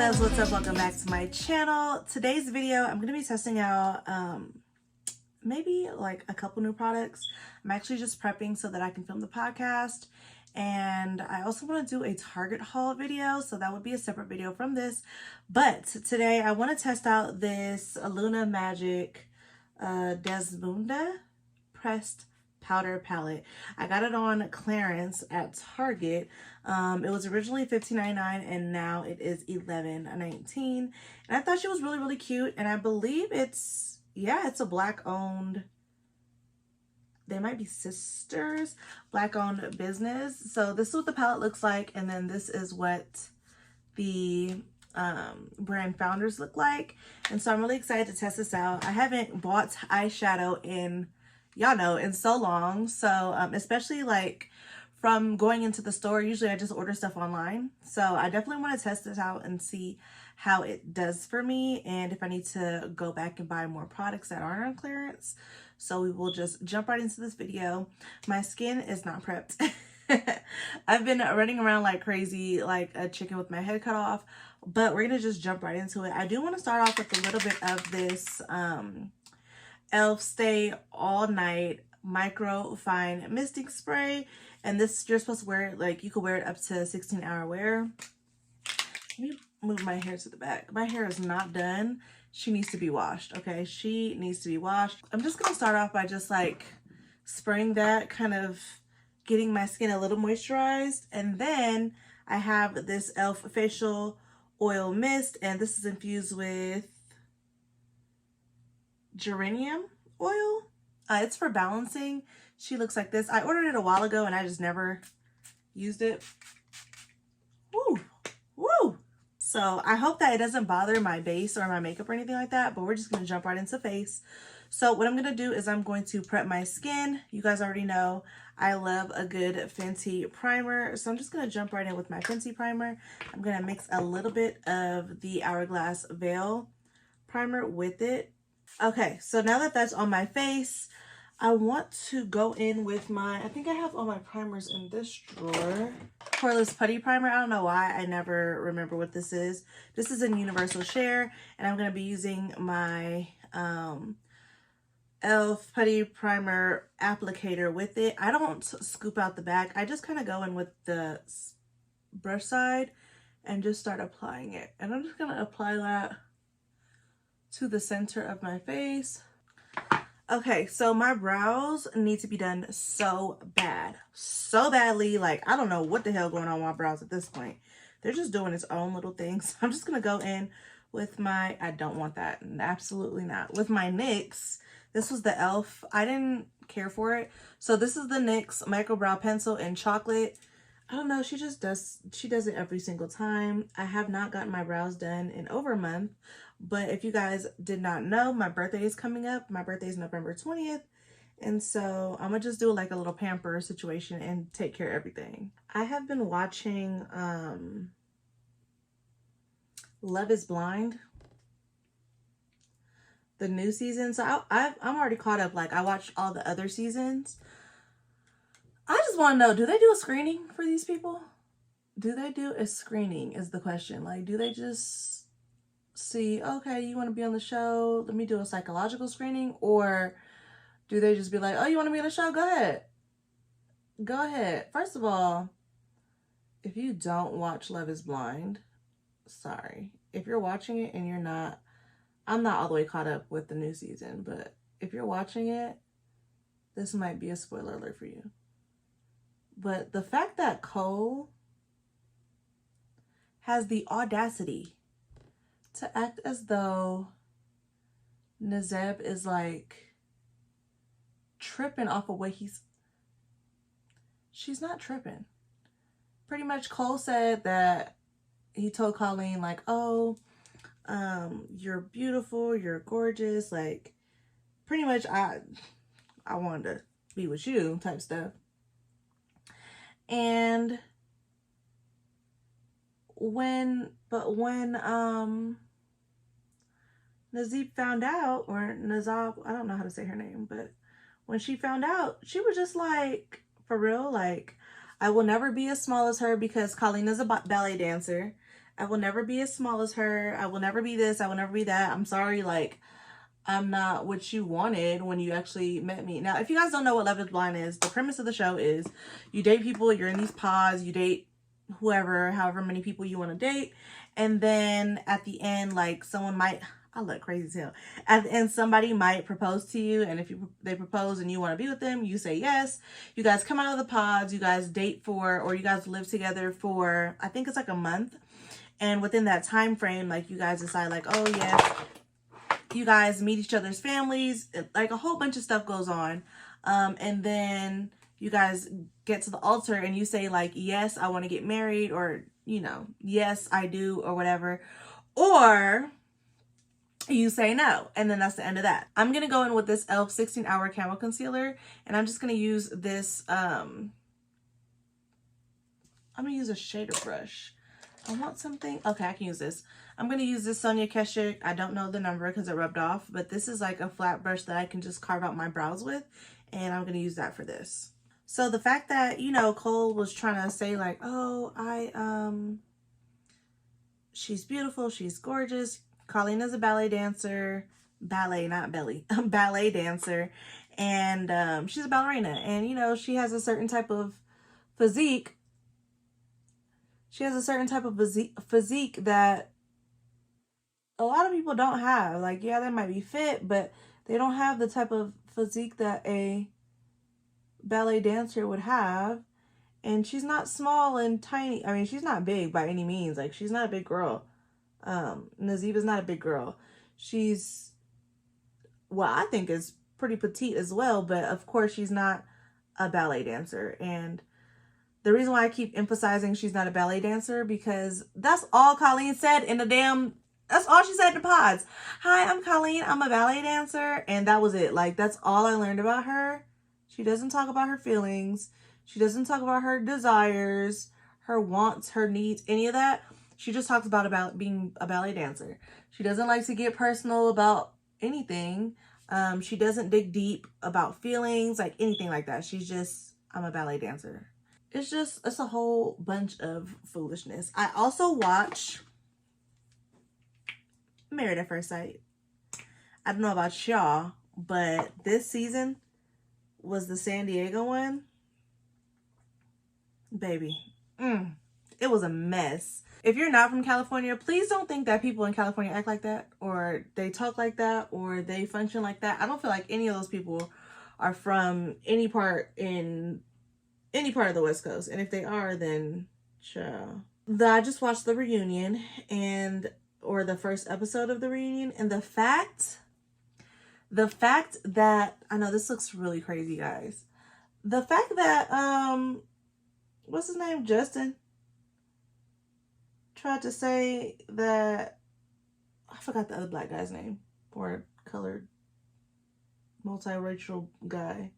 loves, what's up? Welcome back to my channel. Today's video, I'm going to be testing out maybe like a couple new products. I'm actually just prepping so that I can film the podcast, and I also want to do a Target haul video, so that would be a separate video from this. But today I want to test out this Luna Magic Desbunda pressed powder palette. I got it on clearance at Target. It was originally $15.99 and now it is $11.19. And I thought she was really cute, and I believe it's a black owned, they might be sisters, black owned business. So this is what the palette looks like, and then this is what the brand founders look like. And so I'm really excited to test this out. I haven't bought eyeshadow in, y'all know, in so long. So especially like from going into the store, usually I just order stuff online. So I definitely want to test this out and see how it does for me, and if I need to go back and buy more products that aren't on clearance. So we will just jump right into this video. My skin is not prepped. I've been running around like crazy, like a chicken with my head cut off, but we're gonna just jump right into it. I do want to start off with a little bit of this e.l.f. Stay All Night Micro Fine Misting Spray, and this, you're supposed to wear it, like you could wear it up to 16-hour wear. Let me move my hair to the back. My hair is not done. She needs to be washed. Okay, she needs to be washed. I'm just gonna start off by just like spraying that, kind of getting my skin a little moisturized, and then I have this e.l.f. facial oil mist, and this is infused with geranium oil. It's for balancing. She looks like this. I ordered it a while ago and I just never used it. Woo! Woo! So I hope that it doesn't bother my base or my makeup or anything like that, but we're just going to jump right into face. So what I'm going to do is I'm going to prep my skin. You guys already know I love a good Fenty primer. So I'm just going to jump right in with my Fenty primer. I'm going to mix a little bit of the Hourglass Veil primer with it. Okay, so now that that's on my face, I want to go in with my, I think I have all my primers in this drawer. Poreless Putty Primer. I don't know why I never remember what this is. This is in Universal Share, and I'm going to be using my e.l.f. Putty Primer applicator with it. I don't scoop out the back. I just kind of go in with the brush side and just start applying it. And I'm just going to apply that to the center of my face. Okay, so my brows need to be done so badly. Like, I don't know what the hell going on with my brows at this point. They're just doing its own little thing. So I'm just gonna go in with my, I don't want that, absolutely not, with my NYX. This was the e.l.f. I didn't care for it, so this is the NYX Micro Brow Pencil in chocolate. I don't know, she does it every single time. I have not gotten my brows done in over a month. But if you guys did not know, my birthday is coming up. My birthday is November 20th. And so I'm going to just do like a little pamper situation and take care of everything. I have been watching Love is Blind, the new season. So I'm already caught up. Like, I watched all the other seasons. I just want to know, do they do a screening for these people? Do they do a screening is the question. Like, do they just see, okay, you want to be on the show, let me do a psychological screening? Or do they just be like, oh, you want to be on the show? Go ahead. Go ahead. First of all, if you don't watch Love is Blind, sorry. If you're watching it and you're not, I'm not all the way caught up with the new season, but if you're watching it, this might be a spoiler alert for you. But the fact that Cole has the audacity to act as though Nazeb is like tripping off of what she's not tripping. Pretty much Cole said that he told Colleen like, oh, you're beautiful, you're gorgeous, like pretty much I wanted to be with you type stuff. And when Nazib found out, or Nazab, I don't know how to say her name, but when she found out, she was just like, for real, like, I will never be as small as her because Colleen is a ballet dancer. I will never be as small as her. I will never be this. I will never be that. I'm sorry, like, I'm not what you wanted when you actually met me. Now, if you guys don't know what Love is Blind is, the premise of the show is you date people, you're in these pods, you date whoever, however many people you want to date. And then at the end, like, someone might, I look crazy as hell. At the end, somebody might propose to you. And if they propose and you want to be with them, you say yes. You guys come out of the pods, you guys date for, or you guys live together for, I think it's like a month. And within that time frame, like, you guys decide like, oh yes, you guys meet each other's families, like a whole bunch of stuff goes on. And then you guys get to the altar and you say like, yes, I want to get married, or, you know, yes, I do, or whatever. Or you say no, and then that's the end of that. I'm going to go in with this e.l.f. 16-Hour Camo Concealer, and I'm just going to use this, I'm going to use a shader brush. I want something. Okay, I can use this. I'm going to use this Sonia Keshik. I don't know the number because it rubbed off, but this is like a flat brush that I can just carve out my brows with, and I'm going to use that for this. So the fact that, you know, Cole was trying to say like, oh, she's beautiful, she's gorgeous. Colleen is a ballet dancer. Ballet, not belly. Ballet dancer. And she's a ballerina. And, you know, she has a certain type of physique. She has a certain type of physique that a lot of people don't have. Like, yeah, they might be fit, but they don't have the type of physique that a ballet dancer would have. And she's not small and tiny. I mean, she's not big by any means. Like, she's not a big girl. Naziba's not a big girl. She's, well, I think is pretty petite as well, but of course she's not a ballet dancer. And the reason why I keep emphasizing she's not a ballet dancer, because that's all Colleen said in the that's all she said in the pods. Hi, I'm Colleen. I'm a ballet dancer. And that was it. Like, that's all I learned about her. She doesn't talk about her feelings. She doesn't talk about her desires, her wants, her needs, any of that. She just talks about being a ballet dancer. She doesn't like to get personal about anything. She doesn't dig deep about feelings, like anything like that. She's just, I'm a ballet dancer. It's a whole bunch of foolishness. I also watch Married at First Sight. I don't know about y'all, but this season was the San Diego one. Baby, it was a mess. If you're not from California, please don't think that people in California act like that, or they talk like that, or they function like that. I don't feel like any of those people are from any part of the West Coast. And if they are, then ciao. I just watched the reunion, or the first episode of the reunion, and the fact that, I know this looks really crazy, guys. The fact that, what's his name? Justin tried to say that, I forgot the other black guy's name, or colored, multiracial guy.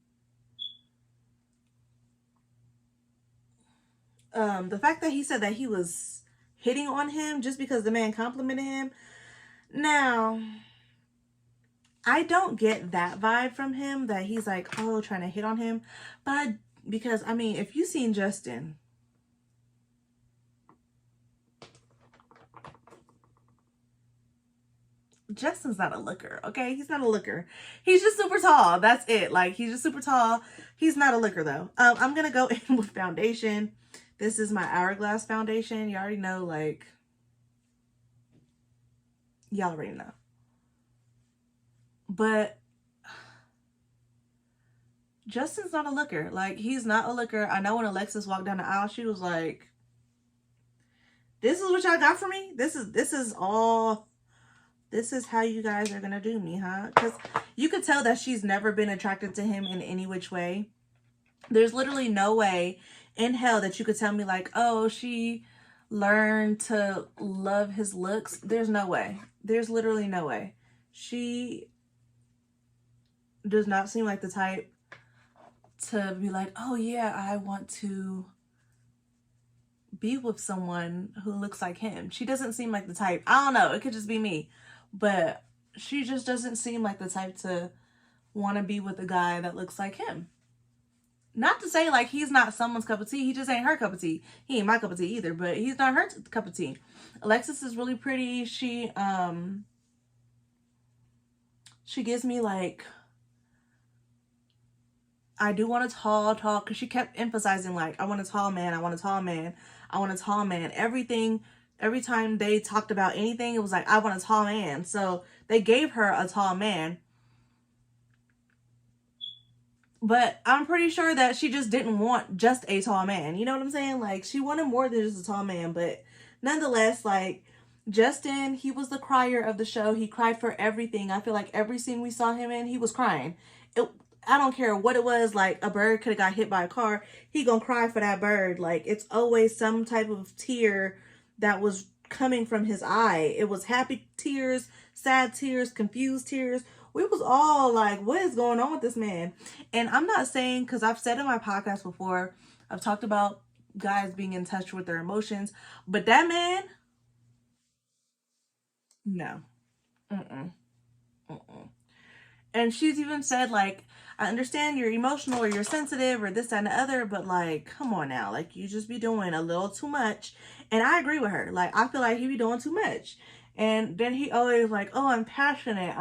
The fact that he said that he was hitting on him just because the man complimented him. Now, I don't get that vibe from him, that he's like, oh, trying to hit on him. But because, I mean, if you've seen Justin, Justin's not a looker, okay? He's not a looker. He's just super tall. That's it. Like, he's just super tall. He's not a looker, though. I'm going to go in with foundation. This is my Hourglass foundation. You already know, like, y'all already know. But Justin's not a looker. Like, he's not a looker. I know when Alexis walked down the aisle, she was like, this is what y'all got for me? This is how you guys are gonna do me, huh? Because you could tell that she's never been attracted to him in any which way. There's literally no way in hell that you could tell me like, oh, she learned to love his looks. There's no way. There's literally no way. She does not seem like the type to be like, oh yeah, I want to be with someone who looks like him. She doesn't seem like the type. I don't know. It could just be me. But she just doesn't seem like the type to want to be with a guy that looks like him. not to say like he's not someone's cup of tea. He just ain't her cup of tea. He ain't my cup of tea either, but he's not her cup of tea. Alexis is really pretty. She gives me like, I do want a tall, because she kept emphasizing like, I want a tall man, I want a tall man, I want a tall man. Everything, every time they talked about anything, it was like, I want a tall man. So they gave her a tall man. But I'm pretty sure that she just didn't want just a tall man. You know what I'm saying? Like, she wanted more than just a tall man. But nonetheless, like, Justin, he was the crier of the show. He cried for everything. I feel like every scene we saw him in, he was crying. I don't care what it was. Like, a bird could have got hit by a car. He gonna cry for that bird. Like, it's always some type of tear that was coming from his eye. It was happy tears, sad tears, confused tears. We was all like, what is going on with this man? And I'm not saying, because I've said in my podcast before, I've talked about guys being in touch with their emotions, but that man, no. Mm-mm. Mm-mm. And she's even said, like, I understand you're emotional or you're sensitive or this, that, and the other, but like, come on now. Like, you just be doing a little too much. And I agree with her. Like, I feel like he be doing too much. And then he always like, oh, I'm passionate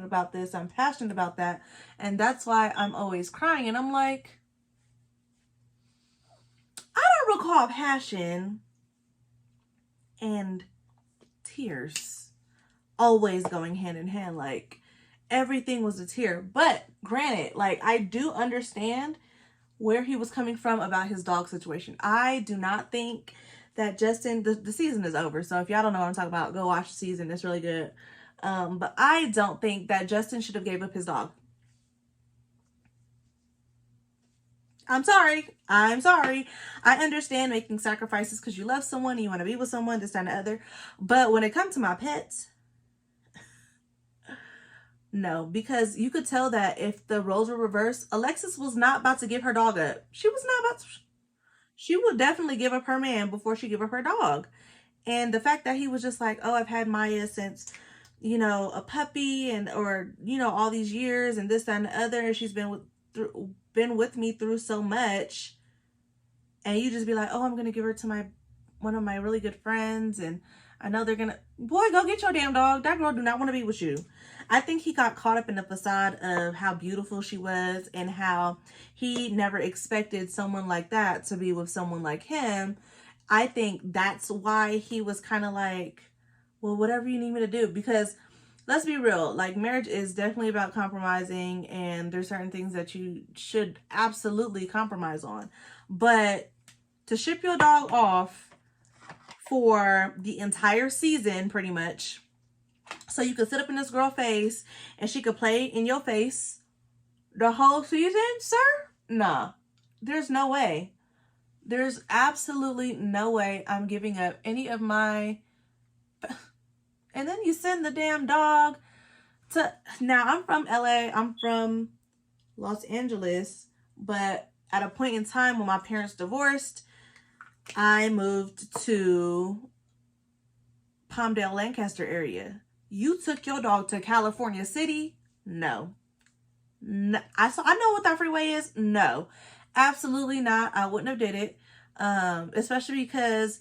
about this, I'm passionate about that, and that's why I'm always crying. And I'm like, I don't recall passion and tears always going hand in hand. Like, everything was a tear. But granted, like, I do understand where he was coming from about his dog situation. I do not think that Justin, the season is over. So if y'all don't know what I'm talking about, go watch the season. It's really good. But I don't think that Justin should have gave up his dog. I'm sorry. I understand making sacrifices because you love someone and you want to be with someone, this, that, and the other. But when it comes to my pets, no, because you could tell that if the roles were reversed, Alexis was not about to give her dog up. She was not about to. She would definitely give up her man before she give up her dog. And the fact that he was just like, oh, I've had Maya since, you know, a puppy, and, or, you know, all these years and this, that, and the other, and she's been with me through so much. And you just be like, oh, I'm going to give her to one of my really good friends. And I know they're going to, boy, go get your damn dog. That girl do not want to be with you. I think he got caught up in the facade of how beautiful she was and how he never expected someone like that to be with someone like him. I think that's why he was kind of like, well, whatever you need me to do. Because let's be real, like, marriage is definitely about compromising, and there's certain things that you should absolutely compromise on. But to ship your dog off for the entire season, pretty much, so you could sit up in this girl's face and she could play in your face the whole season, sir? Nah, there's no way. There's absolutely no way I'm giving up any of my... And then you send the damn dog to... Now, I'm from LA. I'm from Los Angeles. But at a point in time when my parents divorced, I moved to Palmdale, Lancaster area. You took your dog to California City? No. No. I know what that freeway is. No, absolutely not. I wouldn't have did it. Especially because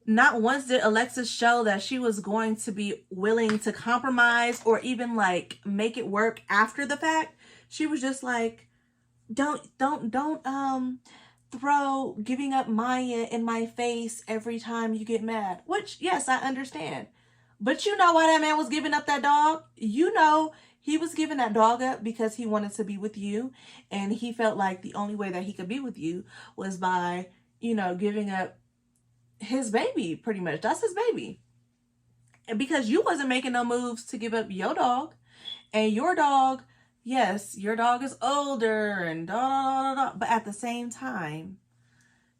not once did Alexis show that she was going to be willing to compromise or even like make it work after the fact. She was just like, don't throw giving up Maya in my face every time you get mad. Which, yes, I understand. But you know why that man was giving up that dog? You know, he was giving that dog up because he wanted to be with you. And he felt like the only way that he could be with you was by, you know, giving up his baby, pretty much. That's his baby. And because you wasn't making no moves to give up your dog. And your dog, yes, your dog is older and da da da da. But at the same time,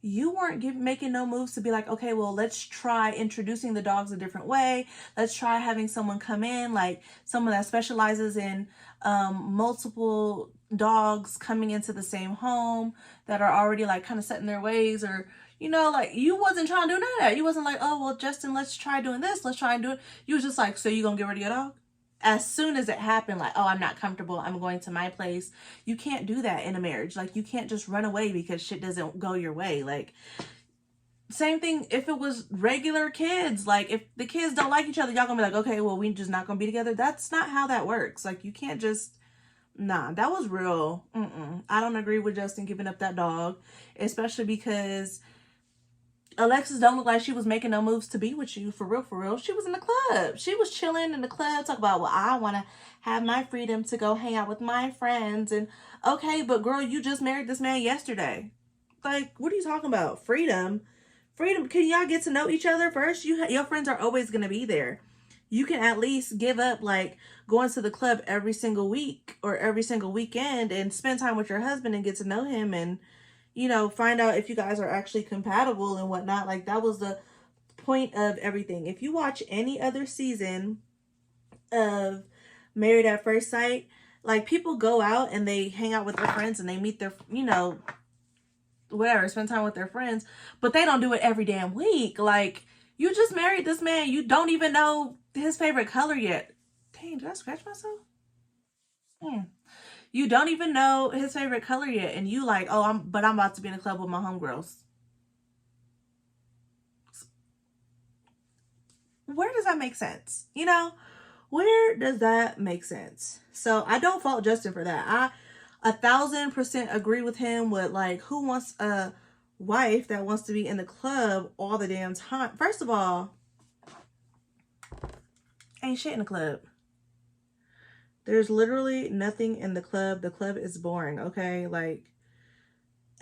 you weren't making no moves to be like, okay, well, let's try introducing the dogs a different way. Let's try having someone come in, like someone that specializes in multiple dogs coming into the same home that are already like kind of set in their ways, or, you know, like you wasn't trying to do none of that. You wasn't like, oh, well, Justin, let's try doing this. Let's try and do it. You was just like, so you gonna get rid of your dog? as soon as it happened, like, oh, I'm not comfortable, I'm going to my place. You can't do that in a marriage. Like, you can't just run away because shit doesn't go your way. Like, same thing if it was regular kids. Like, if the kids don't like each other, y'all gonna be like, okay, well, we just not gonna be together. That's not how that works. Like, you can't just, nah, that was real. I don't agree with Justin giving up that dog, especially because Alexis don't look like she was making no moves to be with you, for real, for real. She was in the club. She was chilling in the club, talk about, well, I want to have my freedom to go hang out with my friends. And, okay, but girl, you just married this man yesterday. Like, what are you talking about? Freedom? Freedom, can y'all get to know each other first? Your friends are always going to be there. You can at least give up, like, going to the club every single week or every single weekend and spend time with your husband and get to know him and, you know, find out if you guys are actually compatible and whatnot. Like, that was the point of everything. If you watch any other season of Married at First Sight, like, people go out and they hang out with their friends and they meet their, you know, whatever, spend time with their friends, but they don't do it every damn week. Like, you just married this man, you don't even know his favorite color yet. Dang, did I scratch myself? You don't even know his favorite color yet, and you like, oh, I'm about to be in the club with my homegirls. Where does that make sense? You know, where does that make sense? So I don't fault Justin for that. I 1000% agree with him with, like, who wants a wife that wants to be in the club all the damn time? First of all, ain't shit in the club. There's literally nothing in the club. The club is boring, okay? Like,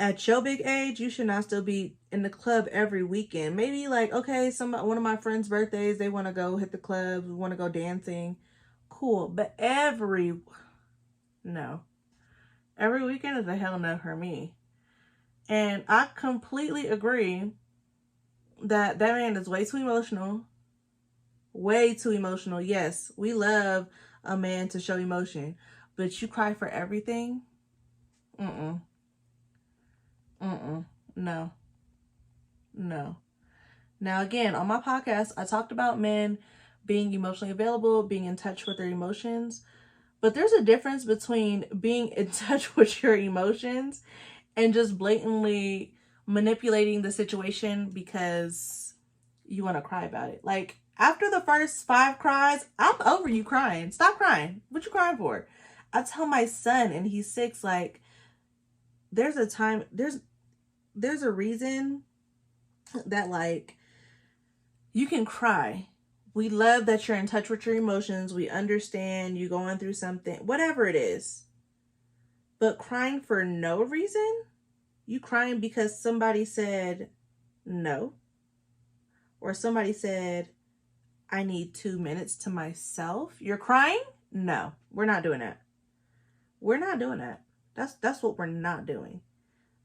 at your big age, you should not still be in the club every weekend. Maybe, like, okay, one of my friends' birthdays, they want to go hit the club, want to go dancing. Cool. But no. Every weekend is a hell no for me. And I completely agree that man is way too emotional. Way too emotional. Yes, we love a man to show emotion, but you cry for everything? No. Now, again, on my podcast, I talked about men being emotionally available, being in touch with their emotions. But there's a difference between being in touch with your emotions and just blatantly manipulating the situation because you want to cry about it. Like, after the first 5 cries, I'm over you crying. Stop crying. What you crying for? I tell my son, and he's 6, like, there's a time, there's a reason that, like, you can cry. We love that you're in touch with your emotions. We understand you going through something, whatever it is. But crying for no reason? You crying because somebody said no? Or somebody said, I need 2 minutes to myself? You're crying? No, we're not doing that. We're not doing that. That's what we're not doing.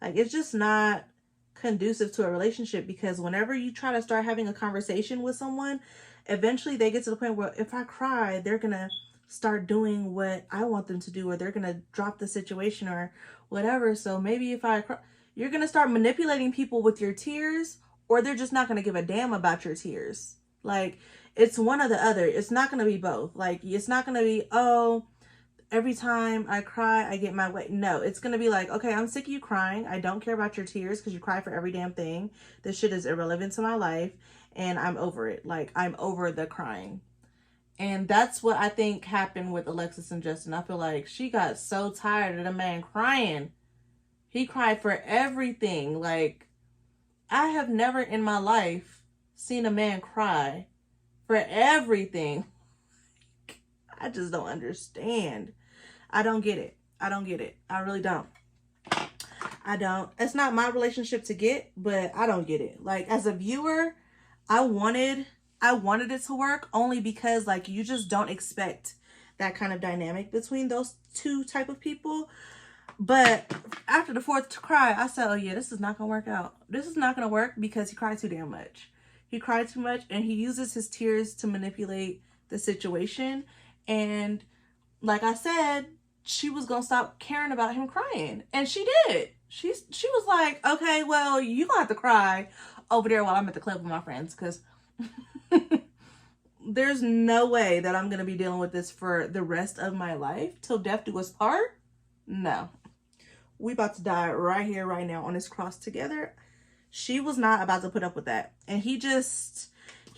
Like, it's just not conducive to a relationship, because whenever you try to start having a conversation with someone, eventually they get to the point where if I cry, they're gonna start doing what I want them to do, or they're gonna drop the situation or whatever. So maybe if I cry, you're gonna start manipulating people with your tears, or they're just not gonna give a damn about your tears. Like, it's one or the other. It's not gonna be both. Like, it's not gonna be, oh, every time I cry, I get my way. No, it's going to be like, okay, I'm sick of you crying. I don't care about your tears because you cry for every damn thing. This shit is irrelevant to my life, and I'm over it. Like, I'm over the crying. And that's what I think happened with Alexis and Justin. I feel like she got so tired of the man crying. He cried for everything. Like, I have never in my life seen a man cry for everything. I just don't understand. I don't get it. I don't get it. I really don't. I don't. It's not my relationship to get, but I don't get it. Like, as a viewer, I wanted it to work only because, like, you just don't expect that kind of dynamic between those two type of people. But after the 4th cry, I said, oh yeah, this is not gonna work out. This is not gonna work because he cried too damn much. He cried too much, and he uses his tears to manipulate the situation. And like I said, she was gonna stop caring about him crying, and she did. She was like, okay, well, you gonna have to cry over there while I'm at the club with my friends, because there's no way that I'm going to be dealing with this for the rest of my life till death do us part. No. We about to die right here, right now on this cross together. She was not about to put up with that. And he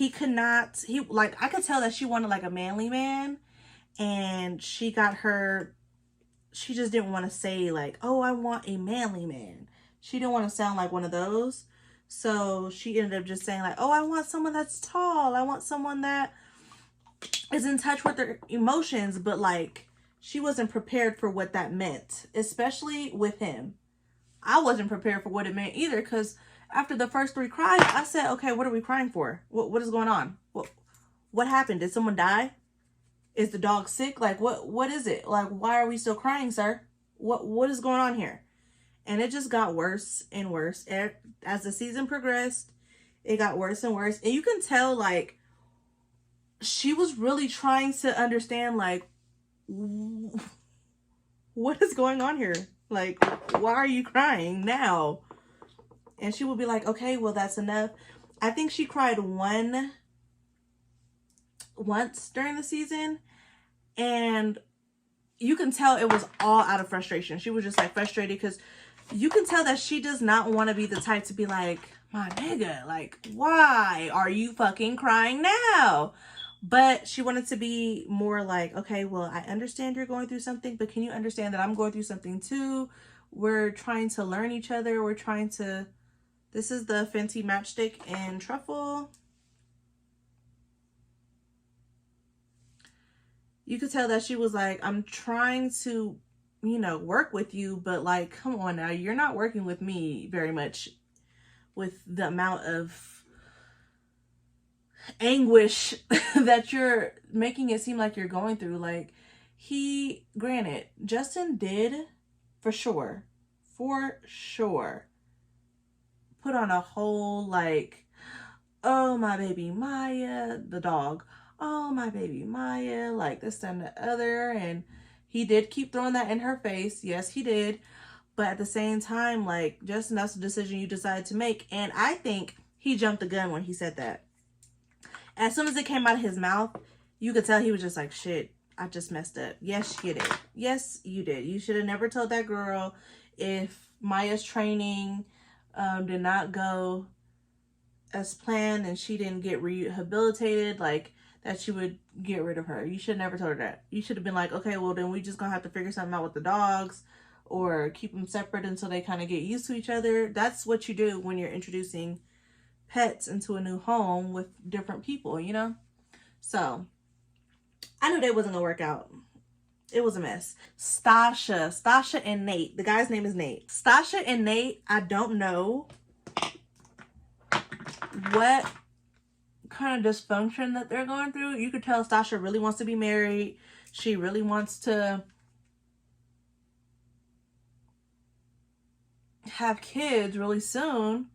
could not, like, I could tell that she wanted like a manly man, and she just didn't want to say like, oh, I want a manly man. She didn't want to sound like one of those. So she ended up just saying like, oh, I want someone that's tall. I want someone that is in touch with their emotions. But like, she wasn't prepared for what that meant, especially with him. I wasn't prepared for what it meant either, because after the first 3 cries, I said, okay, what are we crying for? What is going on? What happened? Did someone die? Is the dog sick? Like, what is it? Like, why are we still crying, sir? What is going on here? And it just got worse and worse. As the season progressed, it got worse and worse. And you can tell, like, she was really trying to understand, like, what is going on here? Like, why are you crying now? And she would be like, okay, well, that's enough. I think she cried once during the season, and you can tell it was all out of frustration. She was just like frustrated, because you can tell that she does not want to be the type to be like, my nigga, like, why are you fucking crying now? But she wanted to be more like, okay, well, I understand you're going through something, but can you understand that I'm going through something too? We're trying to learn each other. We're trying to, this is the Fenty Matchstick and Truffle. You could tell that she was like, I'm trying to, you know, work with you, but like, come on now, you're not working with me very much with the amount of anguish that you're making it seem like you're going through. Like, granted, Justin did for sure put on a whole like, oh, my baby Maya, the dog, oh, my baby Maya, like this and the other. And he did keep throwing that in her face. Yes, he did. But at the same time, like, Justin, that's the decision you decided to make. And I think he jumped the gun when he said that. As soon as it came out of his mouth, you could tell he was just like, shit, I just messed up. Yes, you did. Yes, you did. You should have never told that girl, if Maya's training did not go as planned and she didn't get rehabilitated, like, that she would get rid of her. You should have never told her that. You should have been like, okay, well, then we just gonna have to figure something out with the dogs, or keep them separate until they kind of get used to each other. That's what you do when you're introducing pets into a new home with different people, you know? So I knew they wasn't gonna work out. It was a mess. Stasha and Nate. The guy's name is Nate. Stasha and Nate, I don't know what kind of dysfunction that they're going through. You could tell Stasha really wants to be married. She really wants to have kids really soon.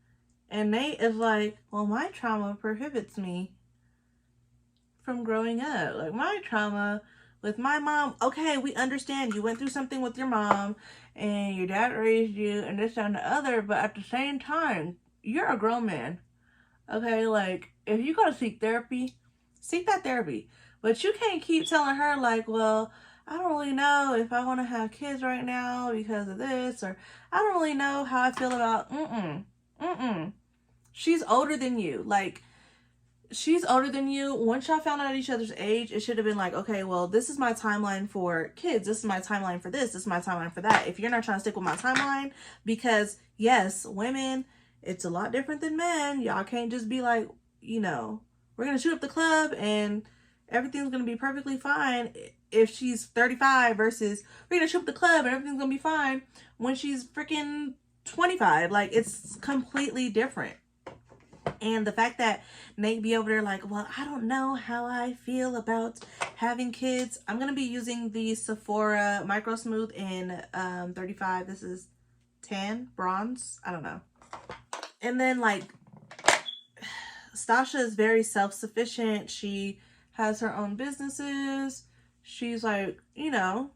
And Nate is like, well, my trauma prohibits me from growing up. Like, my trauma with my mom. Okay, we understand you went through something with your mom and your dad raised you and this and the other. But at the same time, you're a grown man. Okay, like, if you gotta seek therapy, seek that therapy. But you can't keep telling her like, well, I don't really know if I want to have kids right now because of this, or I don't really know how I feel about, She's older than you. Like, she's older than you. Once y'all found out each other's age, it should have been like, okay, well, this is my timeline for kids. This is my timeline for this. This is my timeline for that. If you're not trying to stick with my timeline, because yes, women, it's a lot different than men. Y'all can't just be like, you know, we're going to shoot up the club and everything's going to be perfectly fine if she's 35 versus we're going to shoot up the club and everything's going to be fine when she's freaking 25. Like, it's completely different. And the fact that Nate be over there like, well, I don't know how I feel about having kids. I'm going to be using the Sephora Micro Smooth in 35. This is tan, bronze. I don't know. And then, like, Stasha is very self-sufficient. She has her own businesses. She's like, you know,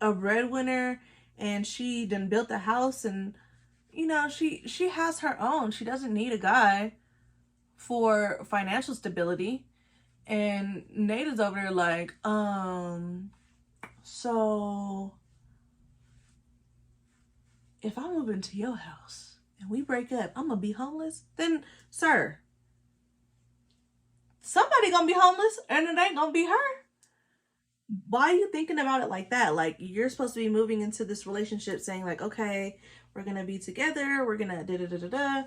a breadwinner. And she done built a house and, you know, she has her own. She doesn't need a guy for financial stability. And Nate is over there like, so if I move into your house and we break up, I'm gonna be homeless? Then, sir, somebody gonna be homeless and it ain't gonna be her. Why are you thinking about it like that? Like, you're supposed to be moving into this relationship saying like, okay, we're gonna be together, we're gonna da-da-da-da-da.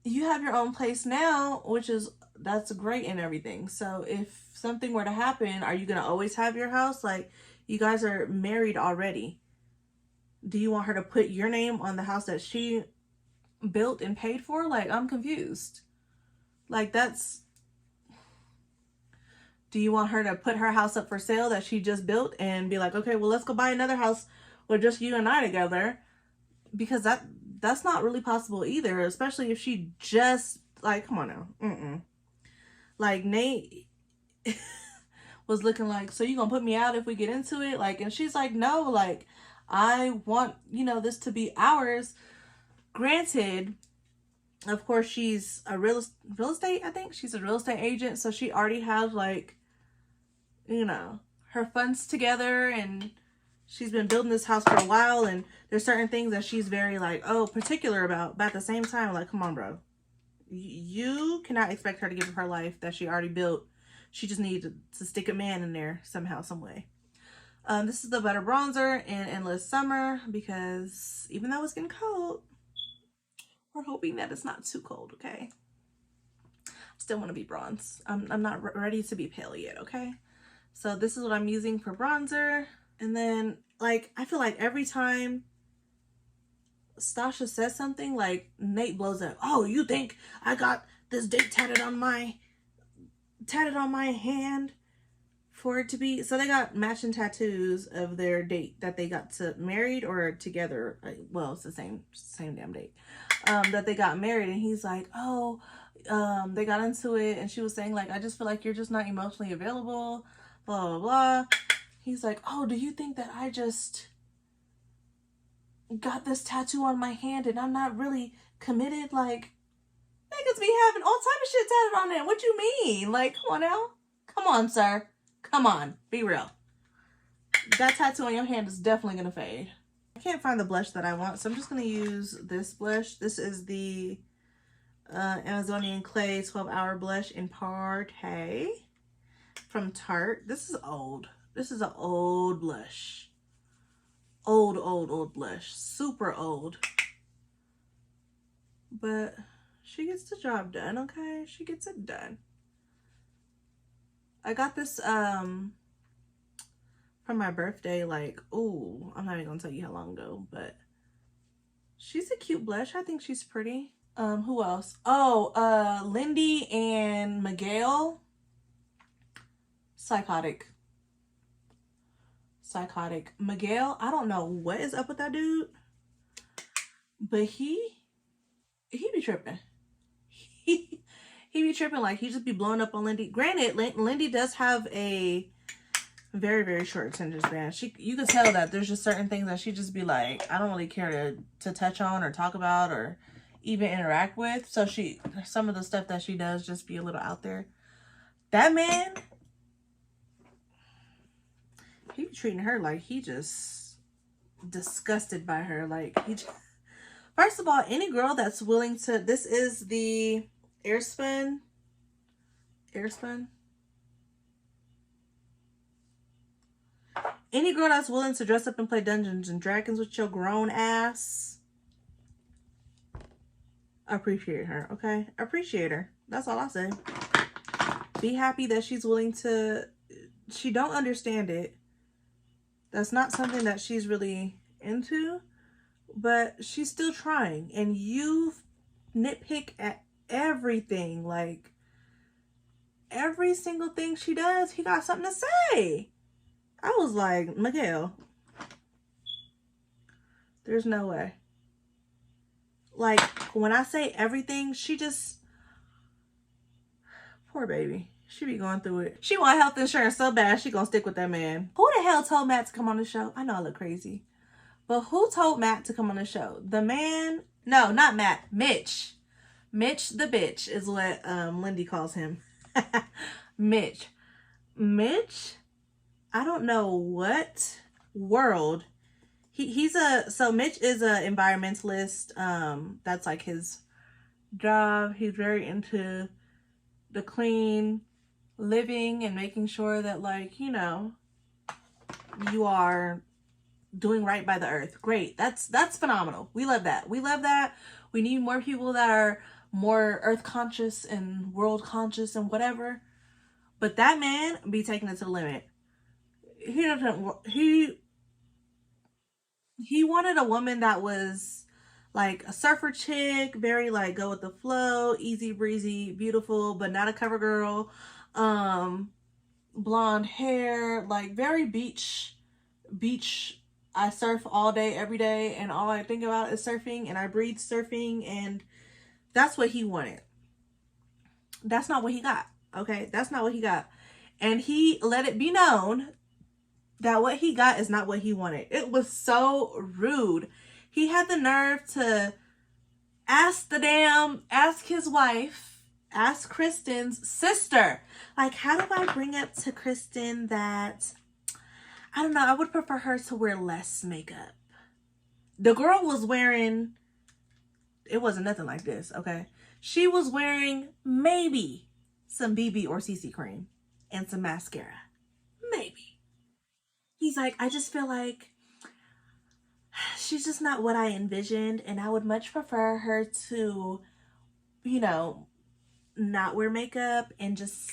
You have your own place now, which is, that's great and everything. So if something were to happen, are you gonna always have your house? Like, you guys are married already. Do you want her to put your name on the house that she built and paid for? Like, I'm confused. Like, that's... Do you want her to put her house up for sale that she just built and be like, okay, well, let's go buy another house with just you and I together? Because that's not really possible either, especially if she just, like, come on now. Like, Nate was looking like, so you gonna put me out if we get into it? Like, and she's like, no, like, I want, you know, this to be ours. Granted, of course, she's a real estate, I think she's a real estate agent, so she already has, like, you know, her funds together, and she's been building this house for a while, and there's certain things that she's very, like, oh, particular about. But at the same time, like, come on, bro. You cannot expect her to give up her life that she already built. She just needs to stick a man in there somehow, some way. This is the Butter Bronzer in Endless Summer, because even though it's getting cold, we're hoping that it's not too cold, okay? Still want to be bronze. I'm not ready to be pale yet, okay? So this is what I'm using for bronzer. And then, like, I feel like every time Stasha says something, like, Nate blows up. Oh, you think I got this date tatted on my hand for it to be... So they got matching tattoos of their date that they got married or together. Well, it's the same damn date. That they got married, and he's like, oh, they got into it, and she was saying, like, I just feel like you're just not emotionally available, blah, blah, blah. He's like, oh, do you think that I just got this tattoo on my hand and I'm not really committed? Like, niggas be having all type of shit tatted on them. What you mean? Like, come on now. Come on, sir. Come on. Be real. That tattoo on your hand is definitely going to fade. I can't find the blush that I want, so I'm just going to use this blush. This is the Amazonian Clay 12-Hour Blush in Party from Tarte. This is old. This is an old blush. Old blush. Super old. But she gets the job done, okay? She gets it done. I got this for my birthday, like, ooh, I'm not even gonna tell you how long ago, but she's a cute blush. I think she's pretty. Who else? Oh, Lindy and Miguel. Psychotic. Miguel, I don't know what is up with that dude, but he be tripping. He be tripping, like, he just be blowing up on Lindy. Granted, Lindy does have a very, very short attention span. You can tell that there's just certain things that she just be like, I don't really care to touch on or talk about or even interact with. So some of the stuff that she does just be a little out there. That man, he be treating her like he just disgusted by her. Like, first of all, any girl that's willing to, this is the Airspun. Any girl that's willing to dress up and play Dungeons and Dragons with your grown ass, appreciate her, okay? Appreciate her. That's all I say. Be happy that she's willing to, she don't understand it. That's not something that she's really into, but she's still trying. And you nitpick at everything. Like, every single thing she does, he got something to say. I was like, Miguel, there's no way. Like, when I say everything, she just, poor baby. She be going through it. She want health insurance so bad, she gonna stick with that man. Who the hell told Matt to come on the show? I know I look crazy, but who told Matt to come on the show? The man? No, not Matt. Mitch. Mitch the bitch is what Lindy calls him. Mitch. Mitch, I don't know what world. So Mitch is a environmentalist. That's like his job. He's very into the clean living and making sure that, like, you know, you are doing right by the earth. Great. That's phenomenal. We love that. We love that. We need more people that are more earth conscious and world conscious and whatever. But that man be taking it to the limit. He doesn't he wanted a woman that was like a surfer chick, very like go with the flow, easy breezy, beautiful, but not a cover girl. Blonde hair, like very beach. I surf all day, every day, and all I think about is surfing, and I breathe surfing, and that's what he wanted. That's not what he got. Okay, that's not what he got. And he let it be known that what he got is not what he wanted. It was so rude. He had the nerve to ask his wife, ask Kristen's sister, like, how do I bring up to Kristen that, I don't know, I would prefer her to wear less makeup. The girl was wearing, it wasn't nothing like this, okay? She was wearing maybe some BB or CC cream and some mascara. Maybe. He's like, I just feel like she's just not what I envisioned, and I would much prefer her to, you know, not wear makeup and just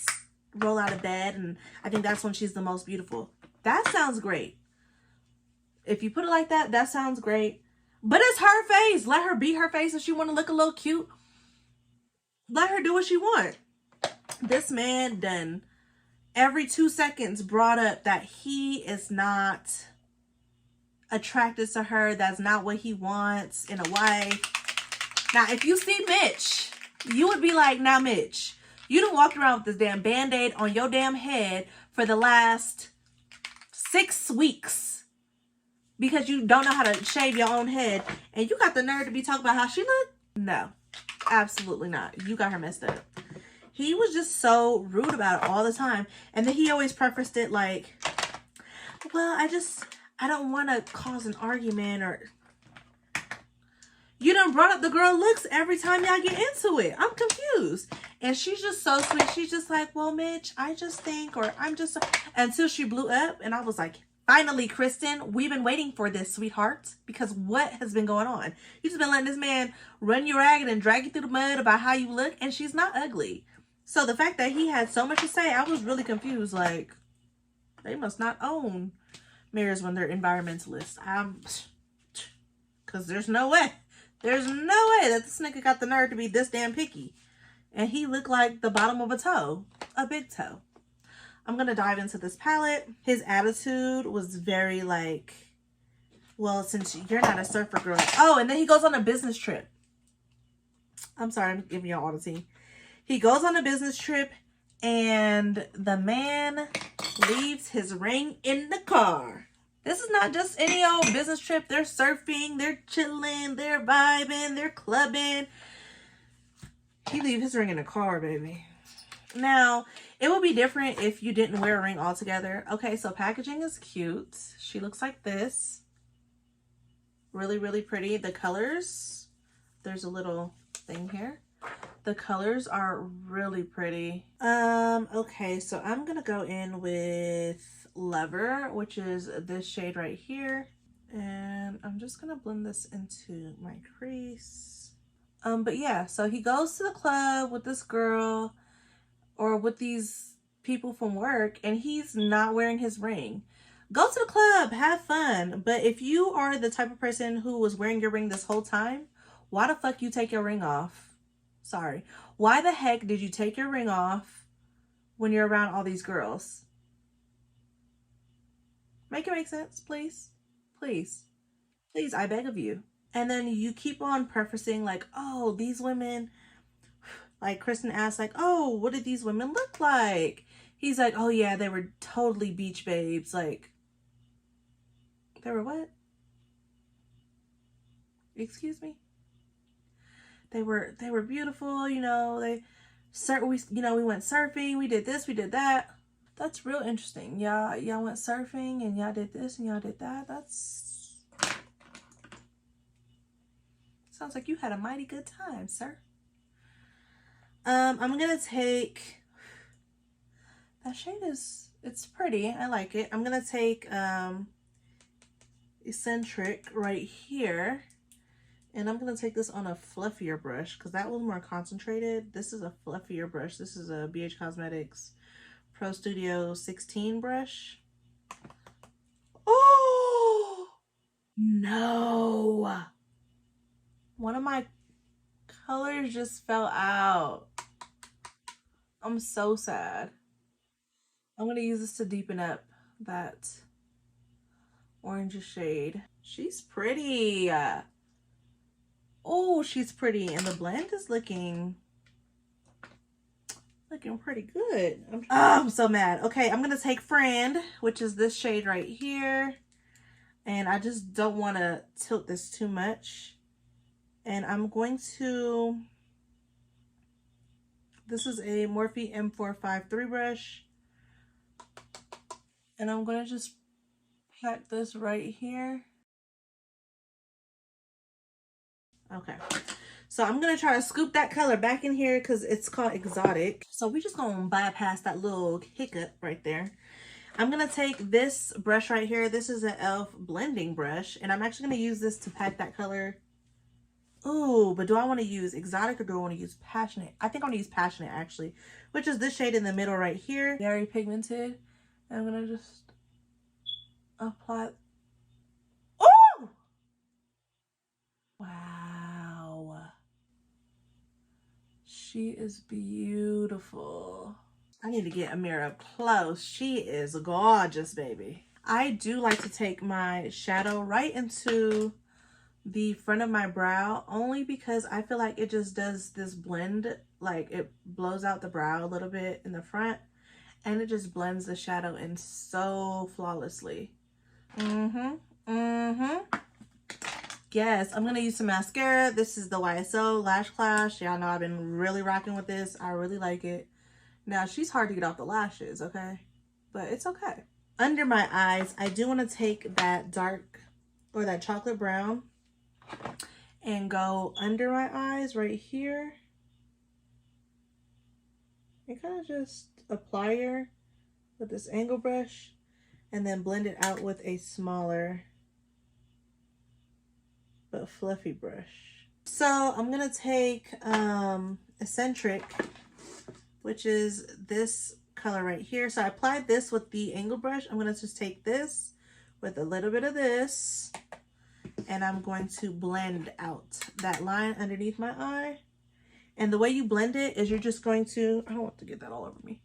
roll out of bed, and I think that's when she's the most beautiful. That sounds great. If you put it like that, that sounds great. But it's her face. Let her be her face. If she want to look a little cute, let her do what she want. This man done every 2 seconds brought up that he is not attracted to her. That's not what he wants in a wife. Now, if you see Mitch, you would be like, now, Mitch, you done walked around with this damn Band-Aid on your damn head for the last 6 weeks because you don't know how to shave your own head, and you got the nerve to be talking about how she looked? No, absolutely not. You got her messed up. He was just so rude about it all the time. And then he always prefaced it like, well, I don't want to cause an argument, or you done brought up the girl looks every time y'all get into it. I'm confused. And she's just so sweet. She's just like, well, Mitch, I just think, or I'm just, until she blew up. And I was like, finally, Kristen, we've been waiting for this, sweetheart, because what has been going on? You just been letting this man run you ragged and drag you through the mud about how you look, and she's not ugly. So the fact that he had so much to say, I was really confused. Like, they must not own mirrors when they're environmentalists. Because there's no way that this nigga got the nerve to be this damn picky. And he looked like the bottom of a toe, a big toe. I'm going to dive into this palette. His attitude was very like, well, since you're not a surfer girl. Oh, and then he goes on a business trip. I'm sorry, I'm giving y'all all the tea. He goes on a business trip, and the man leaves his ring in the car. This is not just any old business trip. They're surfing, they're chilling, they're vibing, they're clubbing. He leave his ring in the car, baby. Now, it would be different if you didn't wear a ring altogether. Okay, so packaging is cute. She looks like this. Really, really pretty. The colors, there's a little thing here. The colors are really pretty. Okay, so I'm gonna go in with Lover, which is this shade right here. And I'm just gonna blend this into my crease. But yeah, so he goes to the club with this girl or with these people from work, and he's not wearing his ring. Go to the club, have fun. But if you are the type of person who was wearing your ring this whole time, why the fuck you take your ring off? Sorry. Why the heck did you take your ring off when you're around all these girls? Make it make sense, please. Please. Please, I beg of you. And then you keep on prefacing like, oh, these women, like Kristen asked, like, oh, what did these women look like? He's like, oh yeah, they were totally beach babes. Like, they were what? Excuse me? They were beautiful, you know, they we went surfing, we did this, we did that. That's real interesting. Y'all went surfing and y'all did this and y'all did that. That's sounds like you had a mighty good time, sir. I'm gonna take that shade it's pretty. I like it. I'm gonna take Eccentric right here. And I'm going to take this on a fluffier brush because that was more concentrated. This is a fluffier brush. This is a BH Cosmetics Pro Studio 16 brush. Oh, no. One of my colors just fell out. I'm so sad. I'm going to use this to deepen up that orange shade. She's pretty. Oh, she's pretty, and the blend is looking pretty good. I'm so mad. Okay, I'm gonna take Friend, which is this shade right here, and I just don't want to tilt this too much. And I'm going to, this is a Morphe M453 brush, and I'm gonna just pat this right here. Okay, so I'm gonna try to scoop that color back in here because it's called Exotic. So we just gonna bypass that little hiccup right there. I'm gonna take this brush right here. This is an e.l.f. blending brush, and I'm actually gonna use this to pat that color. Ooh, but do I want to use Exotic or do I want to use Passionate? I think I want to use Passionate actually, which is this shade in the middle right here. Very pigmented. And I'm gonna just apply. Oh! Wow. She is beautiful. I need to get a mirror up close. She is gorgeous, baby. I do like to take my shadow right into the front of my brow, only because I feel like it just does this blend, like it blows out the brow a little bit in the front, and it just blends the shadow in so flawlessly. Yes, I'm gonna use some mascara. This is the YSL Lash Clash. Y'all know I've been really rocking with this. I really like it. Now, she's hard to get off the lashes, okay? But it's okay. Under my eyes, I do want to take that dark, or that chocolate brown, and go under my eyes right here. And kind of just apply her with this angle brush, and then blend it out with a smaller but fluffy brush. So I'm gonna take Eccentric, which is this color right here. So I applied this with the angle brush. I'm gonna just take this with a little bit of this, and I'm going to blend out that line underneath my eye. And the way you blend it is you're just going to, I don't want to get that all over me.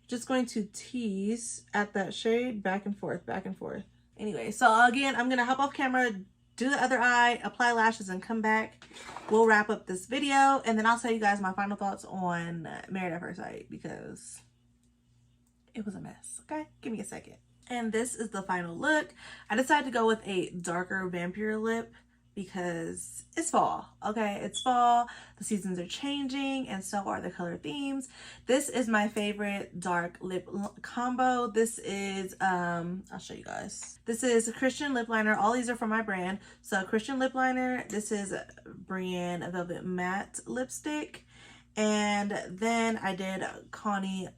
You're just going to tease at that shade back and forth, back and forth. Anyway, so again, I'm gonna hop off camera, do the other eye, apply lashes, and come back. We'll wrap up this video, and then I'll tell you guys my final thoughts on Married at First Sight because it was a mess, okay? Give me a second. And this is the final look. I decided to go with a darker vampire lip because it's fall, okay? It's fall, the seasons are changing, and so are the color themes. This is my favorite dark lip combo. This is, I'll show you guys. This is a Christian lip liner. All these are from my brand. So Christian lip liner, this is Brienne Velvet Matte lipstick. And then I did Connie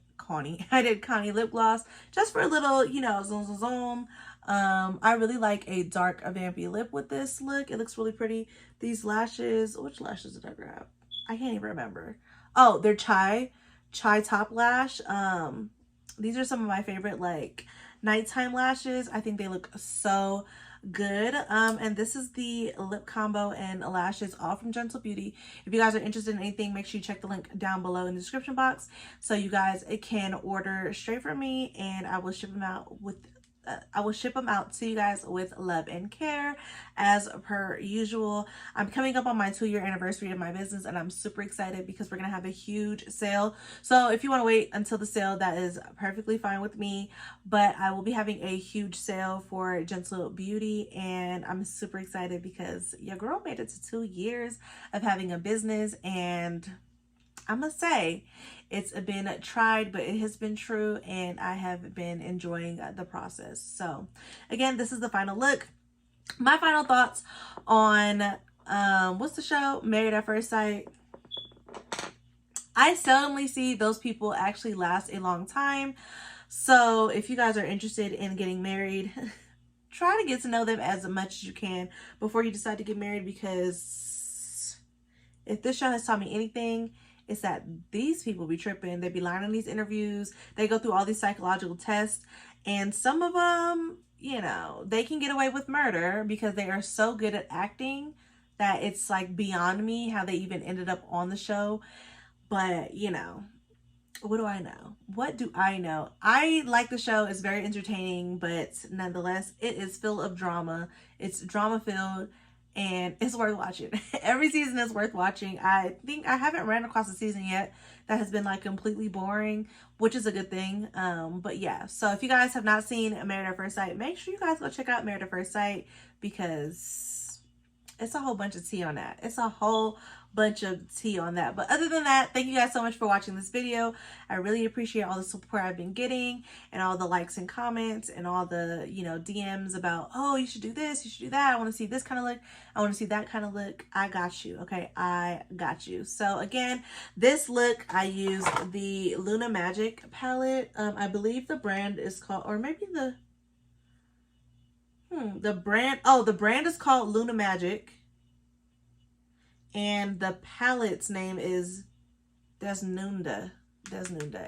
lip gloss just for a little, you know, zoom. I really like a dark vampy lip with this look. It looks really pretty. These lashes, which lashes did I grab? I can't even remember. Oh, they're chai top lash. These are some of my favorite like nighttime lashes. I think they look so good. And this is the lip combo and lashes, all from Gentle Beauty. If you guys are interested in anything, make sure you check the link down below in the description box so you guys can order straight from me, and I will ship them out with to you guys with love and care as per usual. I'm coming up on my 2-year anniversary of my business, and I'm super excited because we're gonna have a huge sale. So if you want to wait until the sale, that is perfectly fine with me, but I will be having a huge sale for Gentle Beauty, and I'm super excited because your girl made it to 2 years of having a business, and I must say it's been tried, but it has been true, and I have been enjoying the process. So again, this is the final look. My final thoughts on what's the show, Married at First Sight. I seldomly see those people actually last a long time. So if you guys are interested in getting married, try to get to know them as much as you can before you decide to get married, because if this show has taught me anything, it's that these people be tripping. They be lying on these interviews. They go through all these psychological tests, and some of them, you know, they can get away with murder because they are so good at acting that it's like beyond me how they even ended up on the show. But, you know, what do I know? What do I know? I like the show. It's very entertaining, but nonetheless, it is full of drama. It's drama filled, and it's worth watching. Every season is worth watching. I think I haven't ran across a season yet that has been like completely boring, which is a good thing. But yeah, so if you guys have not seen Married at First Sight, make sure you guys go check out Married at First Sight, because it's a whole bunch of tea on that. It's a whole bunch of tea on that. But other than that, thank you guys so much for watching this video. I really appreciate all the support I've been getting, and all the likes and comments, and all the, you know, DMs about, oh, you should do this, you should do that, I want to see this kind of look, I want to see that kind of look. I got you. Okay, I got you. So again, this look, I used the Luna Magic palette. I believe the brand is called, or maybe the brand is called Luna Magic, and the palette's name is Desnunda,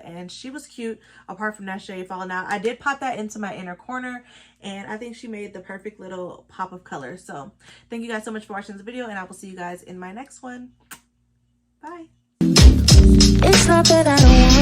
and she was cute apart from that shade falling out. I did pop that into my inner corner, and I think she made the perfect little pop of color. So thank you guys so much for watching this video, and I will see you guys in my next one. Bye. It's not that I don't want